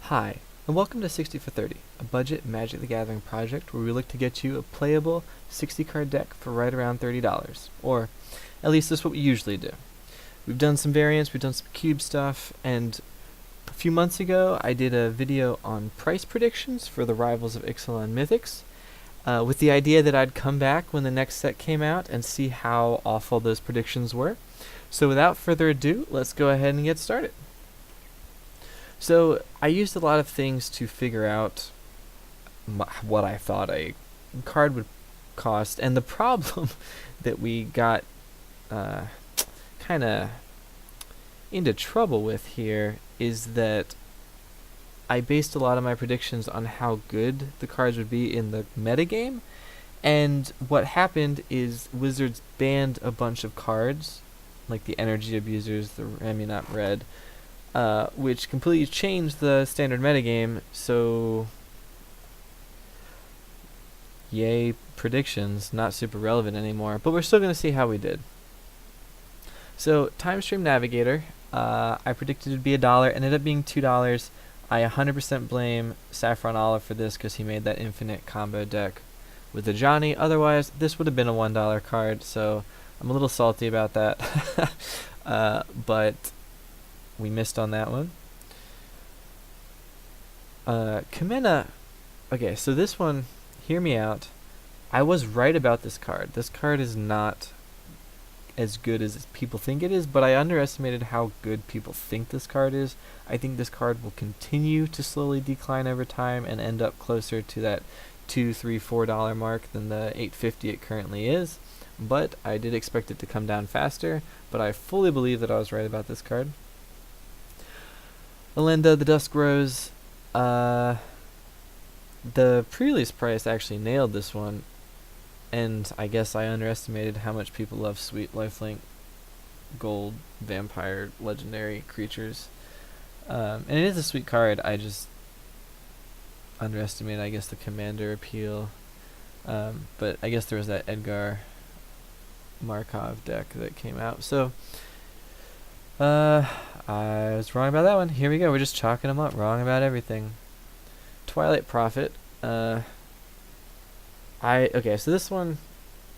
Hi, and welcome to 60 for 30, a budget Magic the Gathering project where we look to get you a playable 60 card deck for right around $30, or at least that's what we usually do. We've done some variants, we've done some cube stuff, and a few months ago I did a video on price predictions for the rivals of Ixalan Mythics, with the idea that I'd come back when the next set came out and see how awful those predictions were. So without further ado, let's go ahead and get started. So I used a lot of things to figure out what I thought a card would cost, and the problem that we got kind of into trouble with here is that I based a lot of my predictions on how good the cards would be in the metagame, and what happened is Wizards banned a bunch of cards, like the Energy Abusers, the Ramunap Red, which completely changed the standard metagame, so yay predictions, not super relevant anymore, but we're still going to see how we did. So, Time Stream Navigator, I predicted it would be $1, ended up being $2. I 100% blame Saffron Olive for this because he made that infinite combo deck with the Johnny. Otherwise, this would have been a $1 card, so I'm a little salty about that. But we missed on that one. Kamena, okay, so this one, hear me out. I was right about this card. This card is not as good as people think it is, but I underestimated how good people think this card is. I think this card will continue to slowly decline over time and end up closer to that $2, $3, $4 mark than the $8.50 it currently is. But I did expect it to come down faster, but I fully believe that I was right about this card. Alinda, the Dusk Rose, the pre-release price actually nailed this one, and I guess I underestimated how much people love sweet lifelink gold vampire legendary creatures. And it is a sweet card, I just underestimated, I guess, the commander appeal. But I guess there was that Edgar Markov deck that came out, so I was wrong about that one. Here we go, we're just chalking them up, wrong about everything. Twilight Prophet, okay, so this one,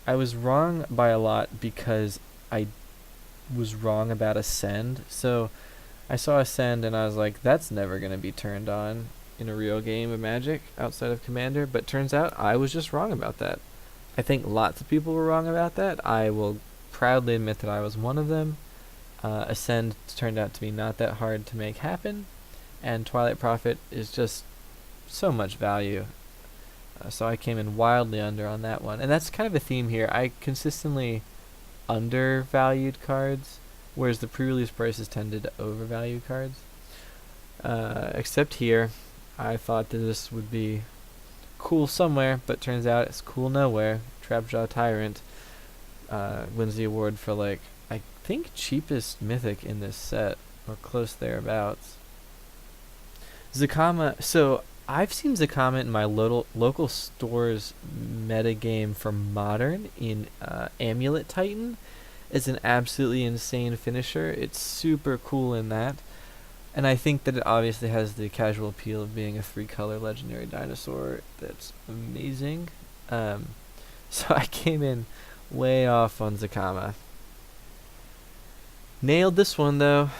I was wrong by a lot because I was wrong about Ascend. So I saw Ascend and I was like, that's never going to be turned on in a real game of Magic outside of Commander, but turns out I was just wrong about that. I think lots of people were wrong about that. I will proudly admit that I was one of them. Ascend turned out to be not that hard to make happen, and Twilight Prophet is just so much value. So I came in wildly under on that one. And that's kind of a theme here. I consistently undervalued cards, whereas the pre-release prices tended to overvalue cards. Except here, I thought that this would be cool somewhere, but turns out it's cool nowhere. Trapjaw Tyrant wins the award for, like, I think cheapest Mythic in this set, or close thereabouts. Zakama, so I've seen Zakama in my local store's metagame for Modern in Amulet Titan as an absolutely insane finisher. It's super cool in that. And I think that it obviously has the casual appeal of being a 3-color legendary dinosaur that's amazing. So I came in way off on Zakama. Nailed this one though.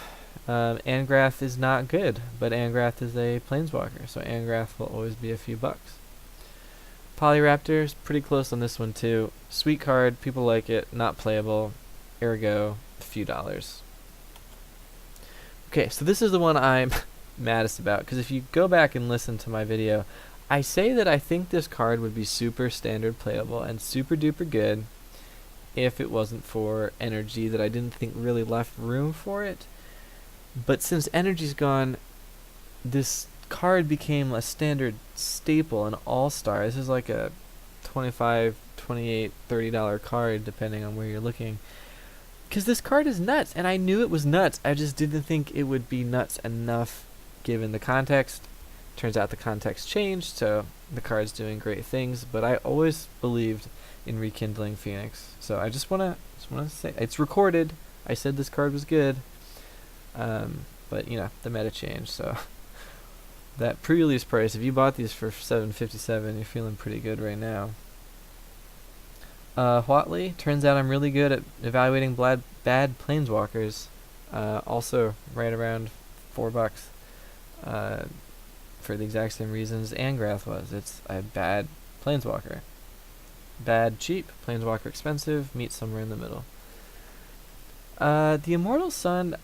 Angrath is not good, but Angrath is a planeswalker, so Angrath will always be a few bucks. Polyraptor is pretty close on this one too. Sweet card, people like it, not playable, ergo, a few dollars. Okay, so this is the one I'm maddest about, because if you go back and listen to my video, I say that I think this card would be super standard playable and super duper good if it wasn't for energy that I didn't think really left room for it. But since energy's gone, this card became a standard staple, an all-star. This is like a $25, $28, $30 card, depending on where you're looking. Because this card is nuts, and I knew it was nuts. I just didn't think it would be nuts enough given the context. Turns out the context changed, so the card's doing great things. But I always believed in Rekindling Phoenix. So I just wanna say, it's recorded. I said this card was good. But you know, the meta changed, so that pre-release price, if you bought these for $7.57, you're feeling pretty good right now. Huatley, turns out I'm really good at evaluating bad planeswalkers. Also right around $4. For the exact same reasons Angrath was. It's a bad planeswalker. Bad cheap, planeswalker expensive, meet somewhere in the middle. The Immortal Sun,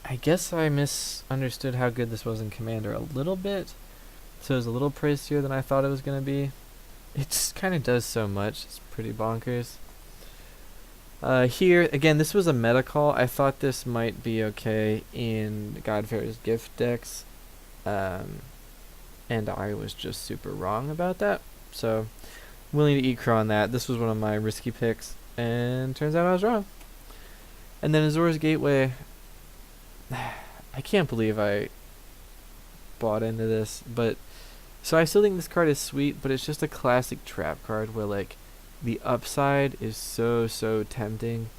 I guess I misunderstood how good this was in Commander a little bit. So it was a little pricier than I thought it was going to be. It just kind of does so much. It's pretty bonkers. Here, again, this was a meta call. I thought this might be okay in Godfarer's Gift decks. And I was just super wrong about that. So, willing to eat crow on that. This was one of my risky picks. And turns out I was wrong. And then Azor's Gateway. I can't believe I bought into this. But, so I still think this card is sweet, but it's just a classic trap card where, like, the upside is so tempting.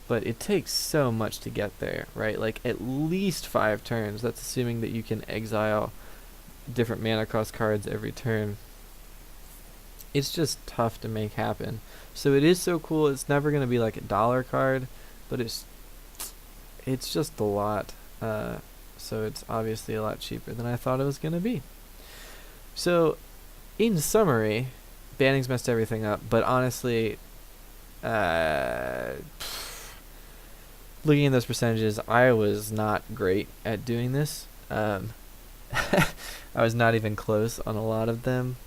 But it takes so much to get there, right? Like, at least 5 turns. That's assuming that you can exile different mana cost cards every turn. It's just tough to make happen. So it is so cool. It's never going to be like a dollar card, but it's just a lot. So it's obviously a lot cheaper than I thought it was going to be. So, in summary, banning's messed everything up, but honestly, looking at those percentages, I was not great at doing this. I was not even close on a lot of them.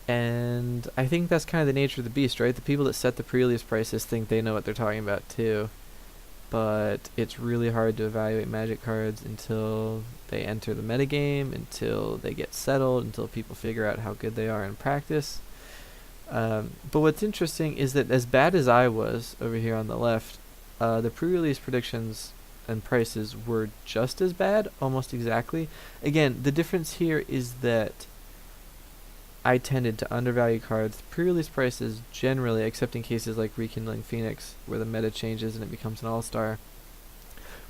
And I think that's kind of the nature of the beast, right? The people that set the pre-release prices think they know what they're talking about too. But it's really hard to evaluate Magic cards until they enter the metagame, until they get settled, until people figure out how good they are in practice. But what's interesting is that as bad as I was over here on the left, the pre-release predictions and prices were just as bad, almost exactly. Again, the difference here is that I tended to undervalue cards. Pre-release prices generally, except in cases like Rekindling Phoenix, where the meta changes and it becomes an all-star,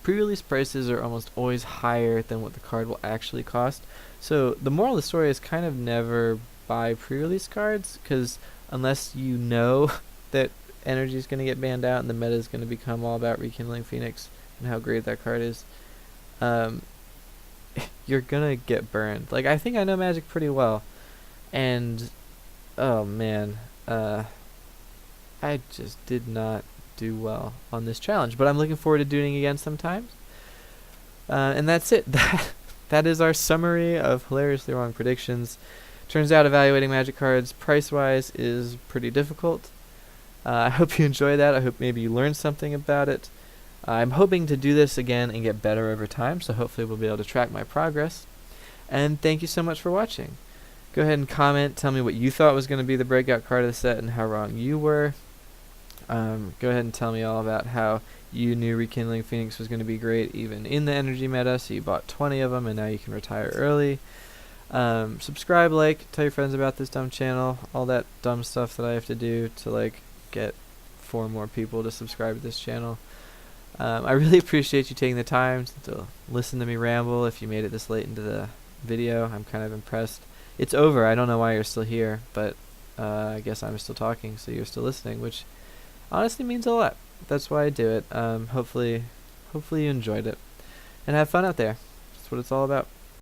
pre-release prices are almost always higher than what the card will actually cost. So the moral of the story is kind of never buy pre-release cards, because unless you know that energy is going to get banned out and the meta is going to become all about Rekindling Phoenix and how great that card is, you're gonna get burned. Like, I think I know Magic pretty well, and oh man, I just did not do well on this challenge, but I'm looking forward to doing it again sometimes. And that's it. That is our summary of hilariously wrong predictions. Turns out evaluating Magic cards price-wise is pretty difficult. I hope you enjoy that. I hope maybe you learned something about it. I'm hoping to do this again and get better over time, so hopefully we'll be able to track my progress. And thank you so much for watching. Go ahead and comment, tell me what you thought was going to be the breakout card of the set and how wrong you were. Go ahead and tell me all about how you knew Rekindling Phoenix was going to be great even in the energy meta, so you bought 20 of them and now you can retire early. Subscribe, like, tell your friends about this dumb channel, all that dumb stuff that I have to do to like get 4 more people to subscribe to this channel. I really appreciate you taking the time to listen to me ramble. If you made it this late into the video, I'm kind of impressed. It's over. I don't know why you're still here, but I guess I'm still talking, so you're still listening, which honestly means a lot. That's why I do it. Hopefully you enjoyed it. And have fun out there. That's what it's all about.